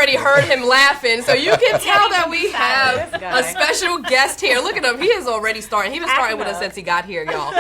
already heard him laughing, so you can tell that we have a special guest here. Look at him. He is already starting. He's been starting with us since he got here, y'all.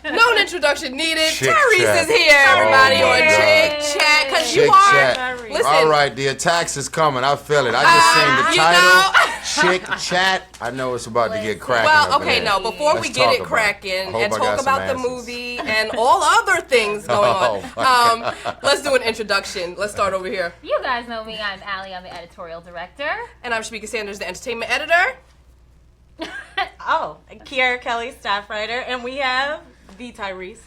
No introduction needed. Tyrese is here, everybody, on Chick Chat, because you are, listen. All right, the attacks is coming. I feel it. I just seen the title, Chick Chat. I know it's about to get cracking. Well, okay, no, before we get it cracking and talk about the movie and all other things going on, let's do an introduction. Let's start over here. You guys know me. I'm Allie. I'm the editorial director. And I'm Shamika Sanders, the entertainment editor. Kiara Kelly, staff writer. And we have the Tyrese.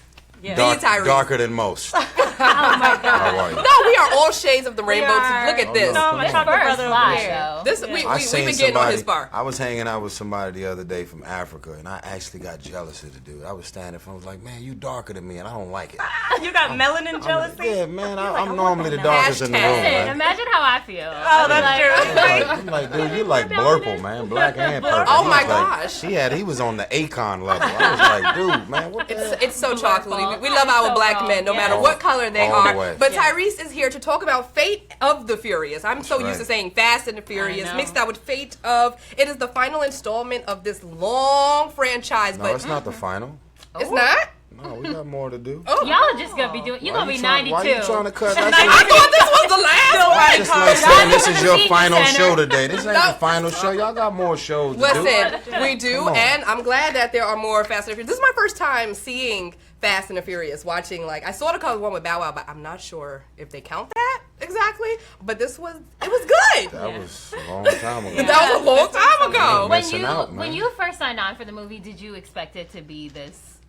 Yeah. Darker than most. Oh my God! How are you? No, we are all shades of the rainbow. Look at this. No, my chocolate brother over here. We've been getting on his bar. I was hanging out with somebody the other day from Africa, and I actually got jealous of the dude. I was standing from, I was like, man, you darker than me, and I don't like it. You got melanin jealousy? Yeah, man, I'm normally the darkest in the room. Listen, imagine how I feel. Oh, that's true. I'm like, dude, you like blurple, man, black and purple. Oh my gosh. He was on the Akon level. I was like, dude, man, what the hell? It's so chocolatey. We love our black men, no matter what color they are. But Tyrese is here to talk about Fate of the Furious. I'm so used to saying Fast and the Furious, mixed out with Fate of. It is the final installment of this long franchise. No, it's not the final. It's not? No, we got more to do. Y'all are just gonna be doing. You're gonna be 92. Why are you trying to cut? I thought this was the last. Just like saying this is your final show today. This ain't the final show. Y'all got more shows to do. Listen, we do, and I'm glad that there are more Fast and the Furious. This is my first time seeing Fast and the Furious, watching, like, I saw the one with Bow Wow, but I'm not sure if they count that exactly. But it was good. That was a long time ago. That was a long time ago. When you first signed on for the movie, did you expect it to be this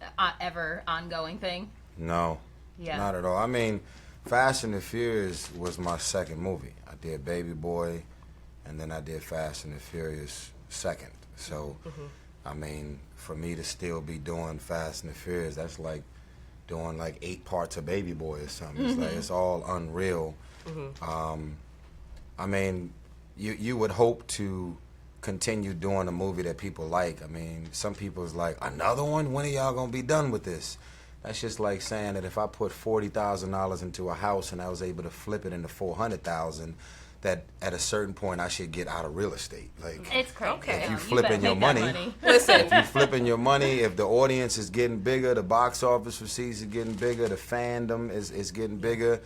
ever ongoing thing? No, not at all. I mean, Fast and the Furious was my second movie. I did Baby Boy, and then I did Fast and the Furious second. So, I mean, for me to still be doing Fast and the Furious, that's like doing like 8 parts of Baby Boy or something. It's like, it's all unreal. I mean, you would hope to continue doing a movie that people like. I mean, some people's like, another one? When are y'all gonna be done with this? That's just like saying that if I put $40,000 into a house and I was able to flip it into $400,000, that at a certain point I should get out of real estate. Like, it's crazy. Okay. If you flipping your money, listen. If you flipping your money, if the audience is getting bigger, the box office receipts are getting bigger, the fandom is getting bigger.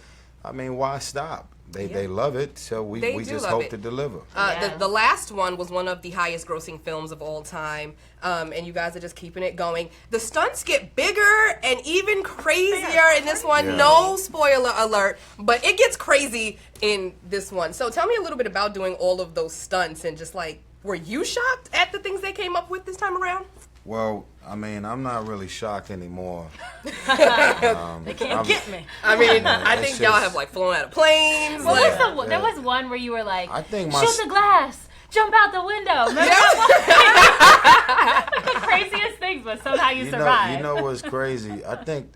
I mean, why stop? They love it, so we just hope to deliver. The last one was one of the highest grossing films of all time, and you guys are just keeping it going. The stunts get bigger and even crazier in this one. Yeah. No spoiler alert, but it gets crazy in this one. So tell me a little bit about doing all of those stunts and just like, were you shocked at the things they came up with this time around? Well, I mean, I'm not really shocked anymore. They can't get me. I mean, I think y'all have like flown out of planes. Well, there was one where you were like, shoot the glass, jump out the window. Remember the craziest things, but somehow you survived. You know what's crazy? I think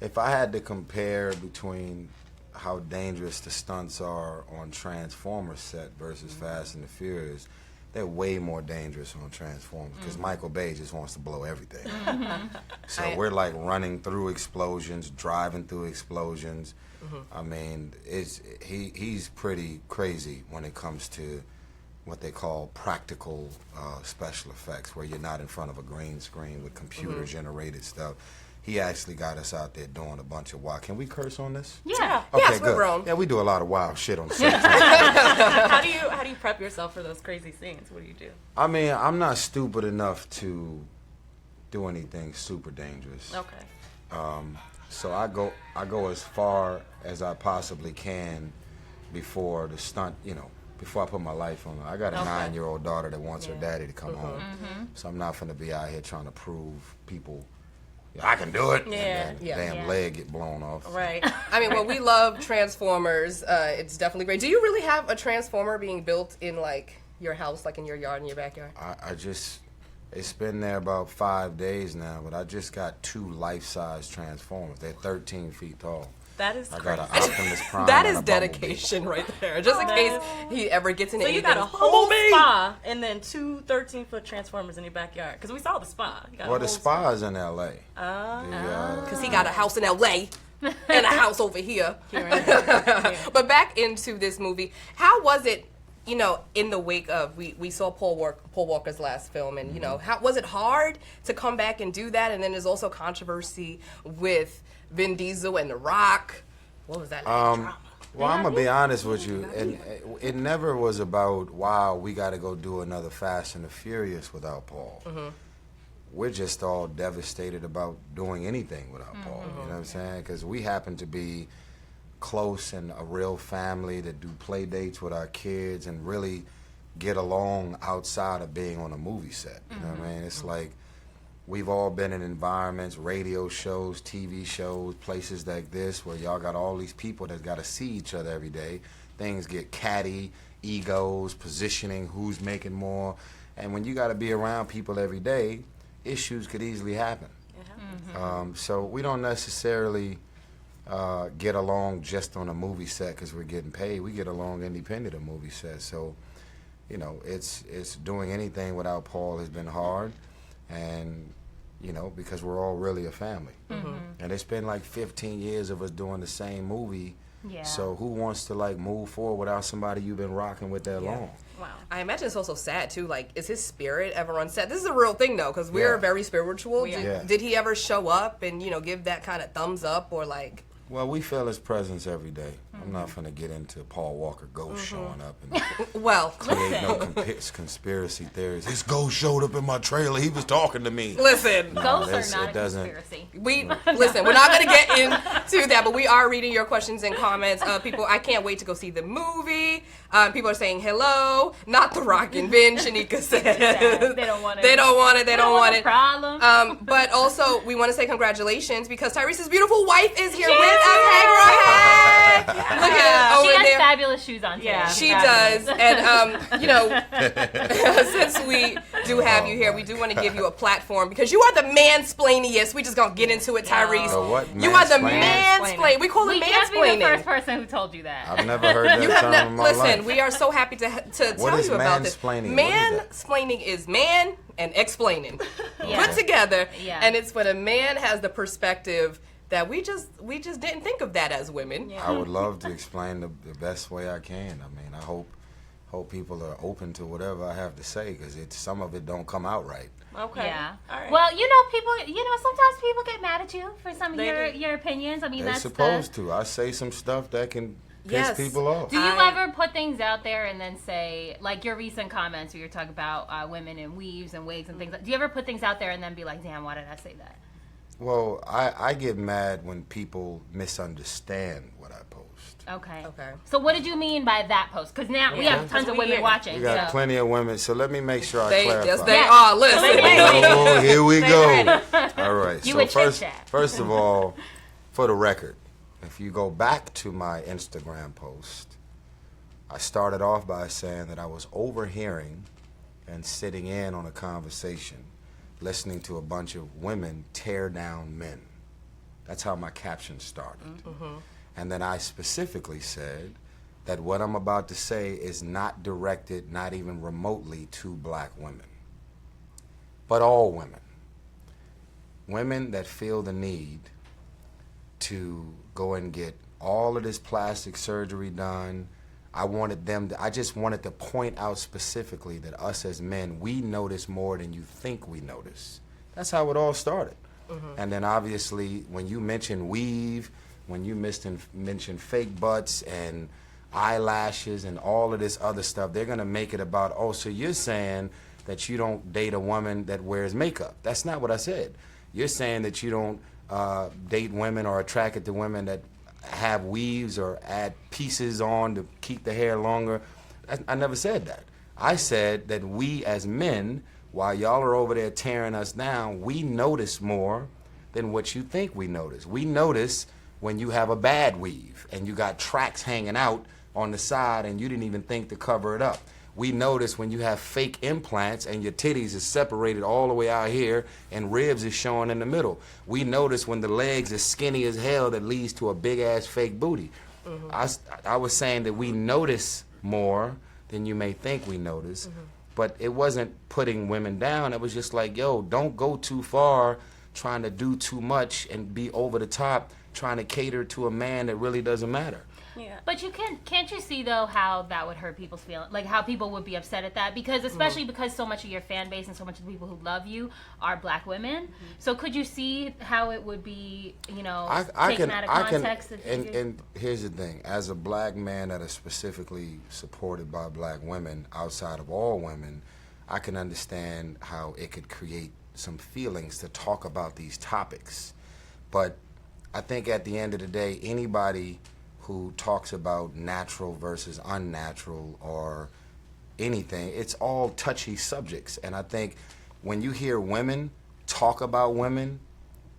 if I had to compare between how dangerous the stunts are on Transformers set versus Fast and the Furious, they're way more dangerous on Transformers because Michael Bay just wants to blow everything. So we're like running through explosions, driving through explosions. I mean, he's pretty crazy when it comes to what they call practical special effects, where you're not in front of a green screen with computer-generated stuff. He actually got us out there doing a bunch of wild. Can we curse on this? Yeah. Okay, yes, good. We're grown. Yeah, we do a lot of wild shit on set. How do you prep yourself for those crazy scenes? What do you do? I mean, I'm not stupid enough to do anything super dangerous. Okay. So I go as far as I possibly can before the stunt, before I put my life on it. I got a 9-year-old daughter that wants her daddy to come home. So I'm not finna be out here trying to prove people I can do it. Yeah. And then damn leg get blown off. Right. I mean, well, we love Transformers. It's definitely great. Do you really have a Transformer being built in like your house, like in your yard, in your backyard? It's been there about 5 days now, but I just got 2 life-size Transformers. They're 13 feet tall. That is I crazy. got an Optimus Prime. That and is a dedication right there. Just in case he ever gets in So anything. you got a whole spa and then 2 13-foot Transformers in your backyard. Because we saw the spa. The spa is in L.A. Because he got a house in L.A. in a house over here. Yeah. But back into this movie, how was it? You know, in the wake of we saw Paul Walker's last film, and you know, how was it hard to come back and do that? And then there's also controversy with Vin Diesel and The Rock. What was that? Drama? Well, I'm gonna be honest with you, and it never was about, wow, we got to go do another Fast and the Furious without Paul. We're just all devastated about doing anything without Paul. You know what I'm saying? Because we happen to be close and a real family that do play dates with our kids and really get along outside of being on a movie set. You know what I mean? It's like we've all been in environments, radio shows, TV shows, places like this where y'all got all these people that got to see each other every day. Things get catty, egos, positioning, who's making more. And when you got to be around people every day, issues could easily happen. So we don't necessarily get along just on a movie set because we're getting paid. We get along independent of movie sets. So, you know, it's doing anything without Paul has been hard, and you know, because we're all really a family. And it's been like 15 years of us doing the same movie. Yeah. So who wants to like move forward without somebody you've been rocking with that long? Wow. I imagine it's also sad too. Like, is his spirit ever on set? This is a real thing though, because we're very spiritual. Did he ever show up and give that kind of thumbs up or like? Well, we feel his presence every day. I'm not going to get into Paul Walker ghost showing up and Well, create no conspiracy theories. His ghost showed up in my trailer. He was talking to me. listen. Ghosts are not a conspiracy. Listen, we're not going to get into that, but we are reading your questions and comments. People, I can't wait to go see the movie. People are saying hello, not The Rock and Vin. Shanika says They don't want it. They don't want it. They don't want it. Problem. But also, we want to say congratulations because Tyrese's beautiful wife is here with us. Hey, girl, hey! Look at She over has there. fabulous shoes on today. Yeah. She does, and since we do have you here, we do want to give you a platform because you are the mansplainiest. We just gonna get into it, Tyrese. The what? You are the Mansplaining? mansplain. We call it We can't be the mansplaining. first person who told you that. I've never heard that term in my Listen, life. we are so happy to What tell is you about this. mansplaining? What is that? Mansplaining is man and explaining Yeah. put together, Yeah. and it's when a man has the perspective that we just didn't think of that as women. I would love to explain the best way I can. I mean, I hope people are open to whatever I have to say because some of it don't come out right. Okay. Yeah. All right. Well, people, sometimes people get mad at you for some of your opinions. I mean, They're that's supposed to. I say some stuff that can piss Yes. people off. Do you ever put things out there and then say, like your recent comments where you're talking about women in weaves and wigs and things? Do you ever put things out there and then be like, damn, why did I say that? Well, I get mad when people misunderstand what I post. Okay. Okay. So what did you mean by that post? Because now we have tons of women watching. We got so. plenty of women, so let me make sure I clarify. Yes, they Yes. are. Listen. Oh, here we go. ready. All right. You So would chit-chat. first of all, for the record, if you go back to my Instagram post, I started off by saying that I was overhearing and sitting in on a conversation, listening to a bunch of women tear down men. That's how my caption started. And then I specifically said that what I'm about to say is not directed, not even remotely, to black women, but all women. Women that feel the need to go and get all of this plastic surgery done. I just wanted to point out specifically that us as men, we notice more than you think we notice. That's how it all started. And then obviously, when you mention weave, when you mention fake butts and eyelashes and all of this other stuff, they're gonna make it about, oh, so you're saying that you don't date a woman that wears makeup. That's not what I said. You're saying that you don't date women or attracted to women that have weaves or add pieces on to keep the hair longer. I never said that. I said that we as men, while y'all are over there tearing us down, we notice more than what you think we notice. We notice when you have a bad weave and you got tracks hanging out on the side and you didn't even think to cover it up. We notice when you have fake implants and your titties is separated all the way out here and ribs is showing in the middle. We notice when the legs are skinny as hell that leads to a big ass fake booty. I was saying that we notice more than you may think we notice, but it wasn't putting women down. It was just like, yo, don't go too far trying to do too much and be over the top trying to cater to a man that really doesn't matter. Yeah. But can't you see though how that would hurt people's feelings? Like how people would be upset at that, because especially because so much of your fan base and so much of the people who love you are black women. So could you see how it would be, taken out of context? And here's the thing: as a black man that is specifically supported by black women outside of all women, I can understand how it could create some feelings to talk about these topics. But I think at the end of the day, anybody who talks about natural versus unnatural or anything, it's all touchy subjects. And I think when you hear women talk about women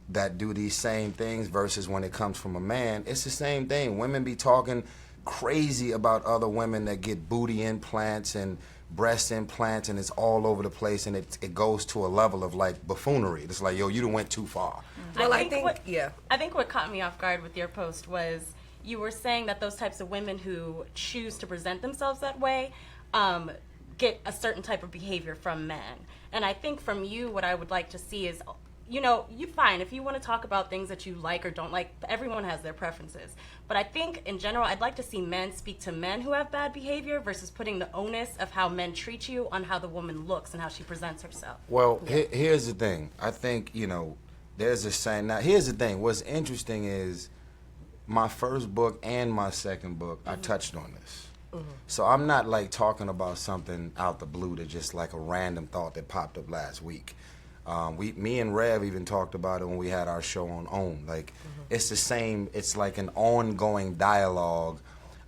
that do these same things versus when it comes from a man, it's the same thing. Women be talking crazy about other women that get booty implants and breast implants, and it's all over the place, and it goes to a level of like buffoonery. It's like, yo, you done went too far. Well, I think what caught me off guard with your post was you were saying that those types of women who choose to present themselves that way get a certain type of behavior from men. And I think from you, what I would like to see is, you fine if you want to talk about things that you like or don't like. Everyone has their preferences. But I think in general, I'd like to see men speak to men who have bad behavior versus putting the onus of how men treat you on how the woman looks and how she presents herself. Well, here's the thing. I think, there's a saying. Now, here's the thing. What's interesting is my first book and my second book, I touched on this. So I'm not like talking about something out the blue that just like a random thought that popped up last week. Me and Rev even talked about it when we had our show on OWN. Like, it's the same. It's like an ongoing dialogue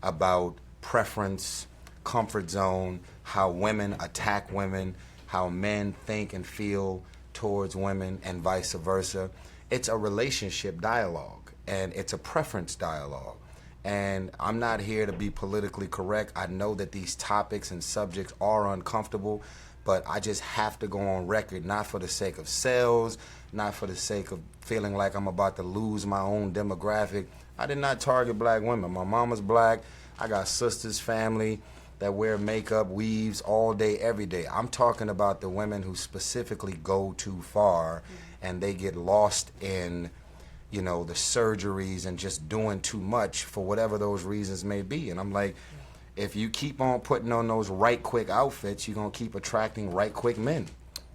about preference, comfort zone, how women attack women, how men think and feel towards women, and vice versa. It's a relationship dialogue. And it's a preference dialogue. And I'm not here to be politically correct. I know that these topics and subjects are uncomfortable, but I just have to go on record, not for the sake of sales, not for the sake of feeling like I'm about to lose my own demographic. I did not target black women. My mama's black. I got sisters, family that wear makeup, weaves all day, every day. I'm talking about the women who specifically go too far and they get lost in the surgeries and just doing too much for whatever those reasons may be. And I'm like, if you keep on putting on those right quick outfits, you're going to keep attracting right quick men.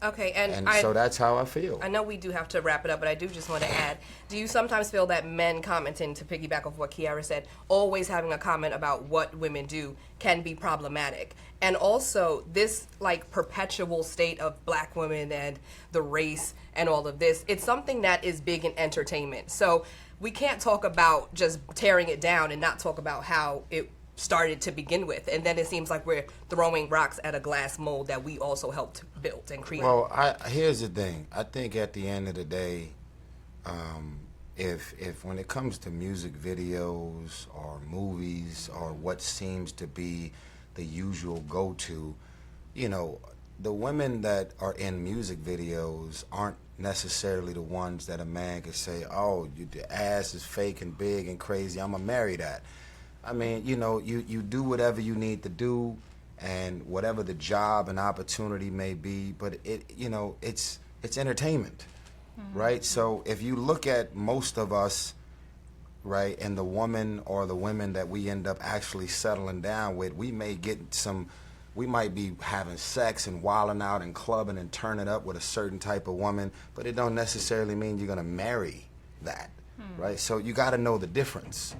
Okay, and so that's how I feel. I know we do have to wrap it up, but I do just want to add, do you sometimes feel that men commenting, to piggyback off what Kiara said, always having a comment about what women do can be problematic? And also, this like perpetual state of black women and the race and all of this, it's something that is big in entertainment. So we can't talk about just tearing it down and not talk about how it started to begin with, and then it seems like we're throwing rocks at a glass mold that we also helped build and create. Well, here's the thing. I think at the end of the day, if when it comes to music videos or movies or what seems to be the usual go-to, the women that are in music videos aren't necessarily the ones that a man could say, oh, the ass is fake and big and crazy, I'm gonna marry that. I mean, you do whatever you need to do, and whatever the job and opportunity may be, but it's entertainment, right? So if you look at most of us, right, and the woman or the women that we end up actually settling down with, we might be having sex and wilding out and clubbing and turning up with a certain type of woman, but it don't necessarily mean you're gonna marry that, right? So you got to know the difference.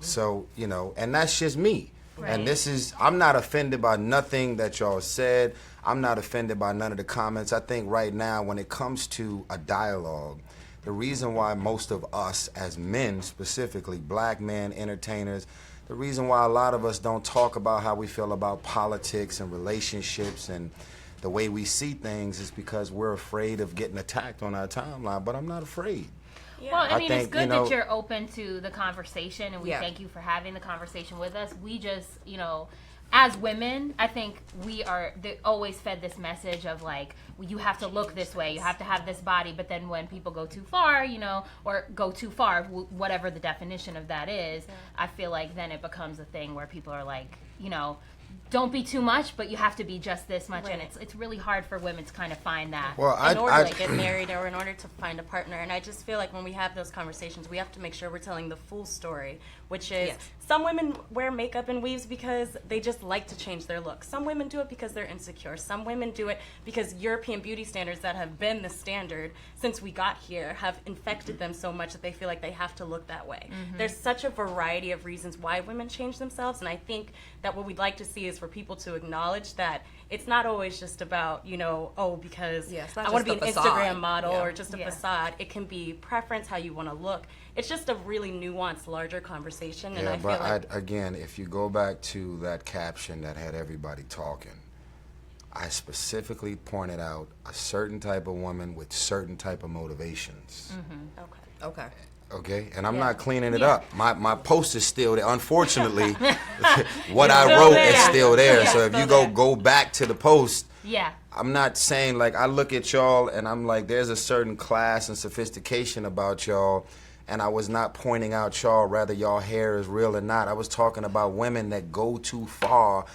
So, and that's just me. Right. And I'm not offended by nothing that y'all said. I'm not offended by none of the comments. I think right now, when it comes to a dialogue, the reason why most of us as men, specifically black men, entertainers, the reason why a lot of us don't talk about how we feel about politics and relationships and the way we see things is because we're afraid of getting attacked on our timeline, but I'm not afraid. Yeah. Well, I mean, it's good that you're open to the conversation, and we thank you for having the conversation with us. We just, as women, I think they always fed this message of like, you have to look this way, you have to have this body, but then when people go too far, or go too far, whatever the definition of that is, I feel like then it becomes a thing where people are like, don't be too much, but you have to be just this much, and it's really hard for women to kind of find that. Well, in order to get married or in order to find a partner. And I just feel like when we have those conversations, we have to make sure we're telling the full story, which is some women wear makeup and weaves because they just like to change their look. Some women do it because they're insecure. Some women do it because European beauty standards that have been the standard since we got here have infected them so much that they feel like they have to look that way. There's such a variety of reasons why women change themselves, and I think that what we'd like to see is for people to acknowledge that it's not always just about, because I want to be an Instagram model or just a facade. It can be preference, how you want to look. It's just a really nuanced, larger conversation. And I feel like again, if you go back to that caption that had everybody talking, I specifically pointed out a certain type of woman with certain type of motivations. Okay, and I'm not cleaning it up. My post is still there. Unfortunately, what I wrote is still there. So if you go back to the post, I'm not saying, like, I look at y'all and I'm like, there's a certain class and sophistication about y'all, and I was not pointing out y'all, whether y'all hair is real or not. I was talking about women that go too far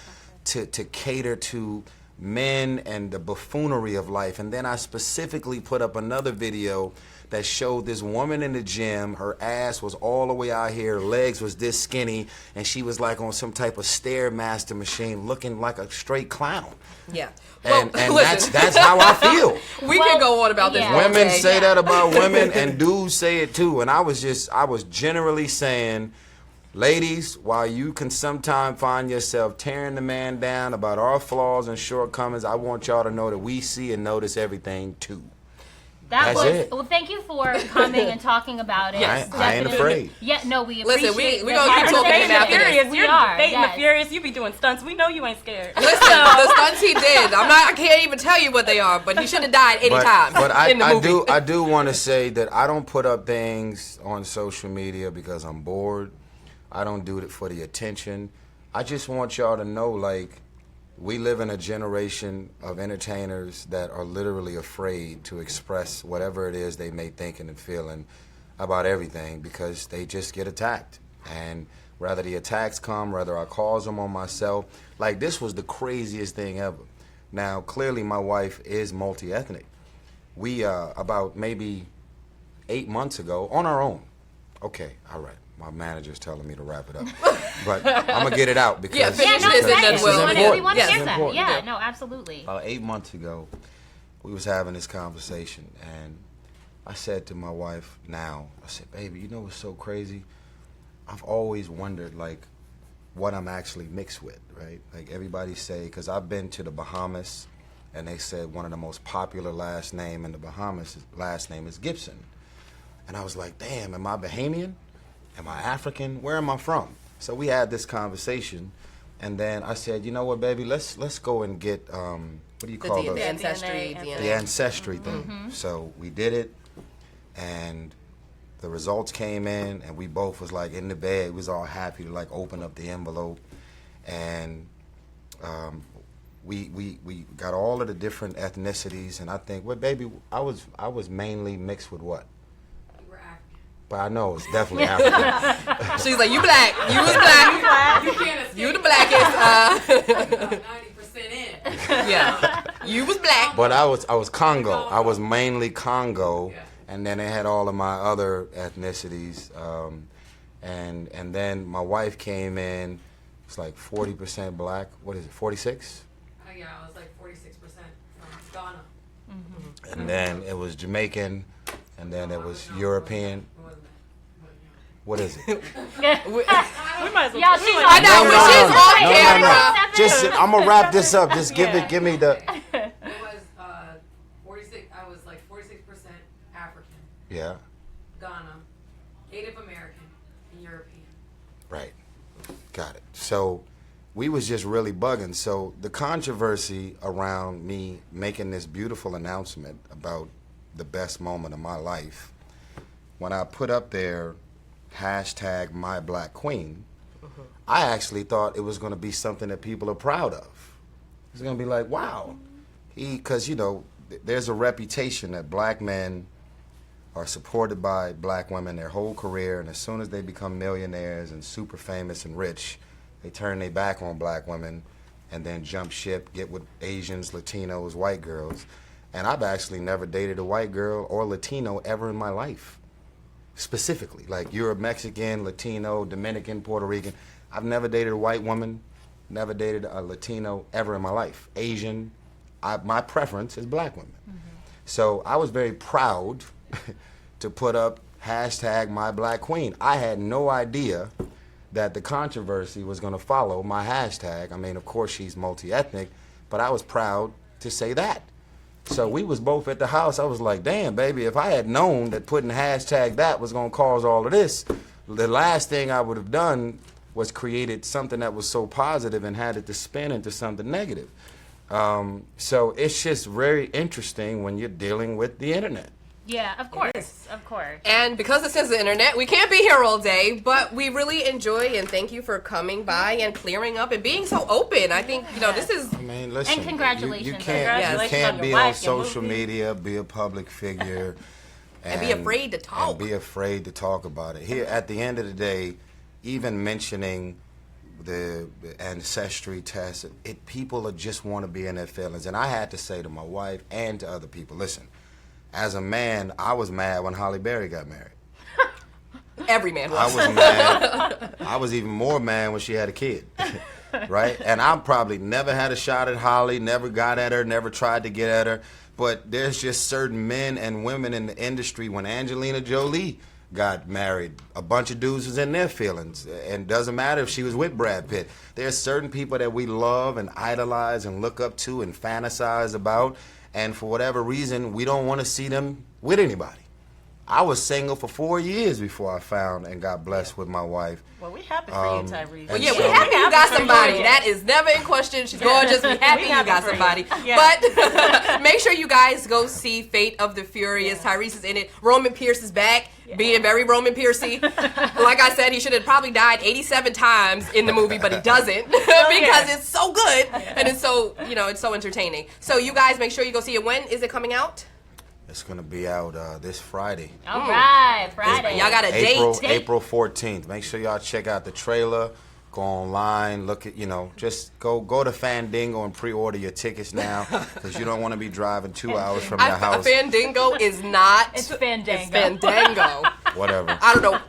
to cater to men and the buffoonery of life. And then I specifically put up another video that showed this woman in the gym. Her ass was all the way out here, her legs was this skinny, and she was like on some type of Stairmaster machine looking like a straight clown. Yeah. And that's how I feel. We can go on about this. Women say that about women, and dudes say it too. And I was generally saying, ladies, while you can sometimes find yourself tearing the man down about our flaws and shortcomings, I want y'all to know that we see and notice everything too. That's it. Well, thank you for coming and talking about it. Yes. I ain't afraid. Yeah, no, we appreciate it. We're going to keep talking about this. You're dating the Furious. You be doing stunts. We know you ain't scared. Listen, the stunts he did, I can't even tell you what they are, but he should have died any time in the movie. I do want to say that I don't put up things on social media because I'm bored. I don't do it for the attention. I just want y'all to know, like, we live in a generation of entertainers that are literally afraid to express whatever it is they may thinking and feeling about everything because they just get attacked. And whether the attacks come, whether I cause them on myself, like, this was the craziest thing ever. Now, clearly my wife is multi-ethnic. We, about maybe 8 months ago, on our own. Okay, all right. My manager's telling me to wrap it up, but I'm gonna get it out because we want to hear that. Yeah, no, absolutely. About 8 months ago, we was having this conversation, and I said to my wife, I said, baby, you know what's so crazy? I've always wondered, like, what I'm actually mixed with, right? Like, everybody say, because I've been to the Bahamas, and they said one of the most popular last name in the Bahamas, last name is Gibson, and I was like, damn, am I Bahamian? Am I African? Where am I from? So we had this conversation, and then I said, you know what, baby, let's go and get what do you call those? The ancestry. The ancestry thing. So we did it, and the results came in, and we both was like in the bed. We was all happy to like open up the envelope, and we got all of the different ethnicities, and I think, well, baby, I was mainly mixed with what? But I know it's definitely African. She's like, you black. You was black. You can't escape. You the blackest. 90% in. Yeah. You was black. But I was Congo. I was mainly Congo. Yeah. And then they had all of my other ethnicities. And then my wife came in. It's like 40% black. What is it, 46? Yeah, I was like 46% from Ghana. Mm-hmm. And then it was Jamaican. And then it was European. What is it? We might as well. Yeah, I know, but she's on camera. Just, I'm gonna wrap this up. Just give me the. It was 46. I was like 46% African. Yeah. Ghana, Native American, and European. Right. Got it. So we was just really bugging. So the controversy around me making this beautiful announcement about the best moment of my life, when I put up there hashtag my black queen, I actually thought it was going to be something that people are proud of. It's going to be like, wow. Because, you know, there's a reputation that black men are supported by black women their whole career, and as soon as they become millionaires and super famous and rich, they turn their back on black women and then jump ship, get with Asians, Latinos, white girls. And I've actually never dated a white girl or Latino ever in my life. Specifically, like you're a Mexican, Latino, Dominican, Puerto Rican. I've never dated a white woman, never dated a Latino ever in my life. Asian, my preference is black women. Mm-hmm. So I was very proud to put up #MyBlackQueen. I had no idea that the controversy was going to follow my hashtag. I mean, of course, she's multi-ethnic, but I was proud to say that. So we was both at the house. I was like, damn, baby, if I had known that putting #that was going to cause all of this, the last thing I would have done was created something that was so positive and had it to spin into something negative. So it's just very interesting when you're dealing with the internet. Yeah, of course, of course. And because this is the internet, we can't be here all day, but we really enjoy and thank you for coming by and clearing up and being so open. I think, this is... I mean, listen. And congratulations. You can't be on social media, be a public figure. And be afraid to talk. And be afraid to talk about it. Here, at the end of the day, even mentioning the ancestry test, people just want to be in their feelings. And I had to say to my wife and to other people, listen, as a man, I was mad when Halle Berry got married. Every man was. I was mad. I was even more mad when she had a kid, right? And I probably never had a shot at Holly, never got at her, never tried to get at her. But there's just certain men and women in the industry. When Angelina Jolie got married, a bunch of dudes was in their feelings. And it doesn't matter if she was with Brad Pitt. There's certain people that we love and idolize and look up to and fantasize about. And for whatever reason, we don't want to see them with anybody. I was single for 4 years before I found and got blessed with my wife. Well, we happy for you, Tyrese. Well, yeah, we happy you got somebody. That is never in question. She's gorgeous. We happy you got somebody. Yeah. But make sure you guys go see Fate of the Furious. Yeah. Tyrese is in it. Roman Pierce is back, being very Roman Piercy. Like I said, he should have probably died 87 times in the movie, but he doesn't because it's so good and it's so, it's so entertaining. So you guys make sure you go see it. When is it coming out? It's going to be out this Friday. All right, Friday. Y'all got a date? April 14th. Make sure y'all check out the trailer. Go online. Look at, just go to Fandango and pre-order your tickets now because you don't want to be driving 2 hours from your house. Fandango is not. It's Fandango. It's Fandango. Whatever. I don't know.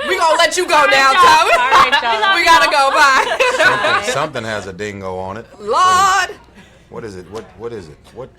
We gonna let you go now, Tom. We gotta go. Bye. Something has a dingo on it. Lord. What is it? What is it? What?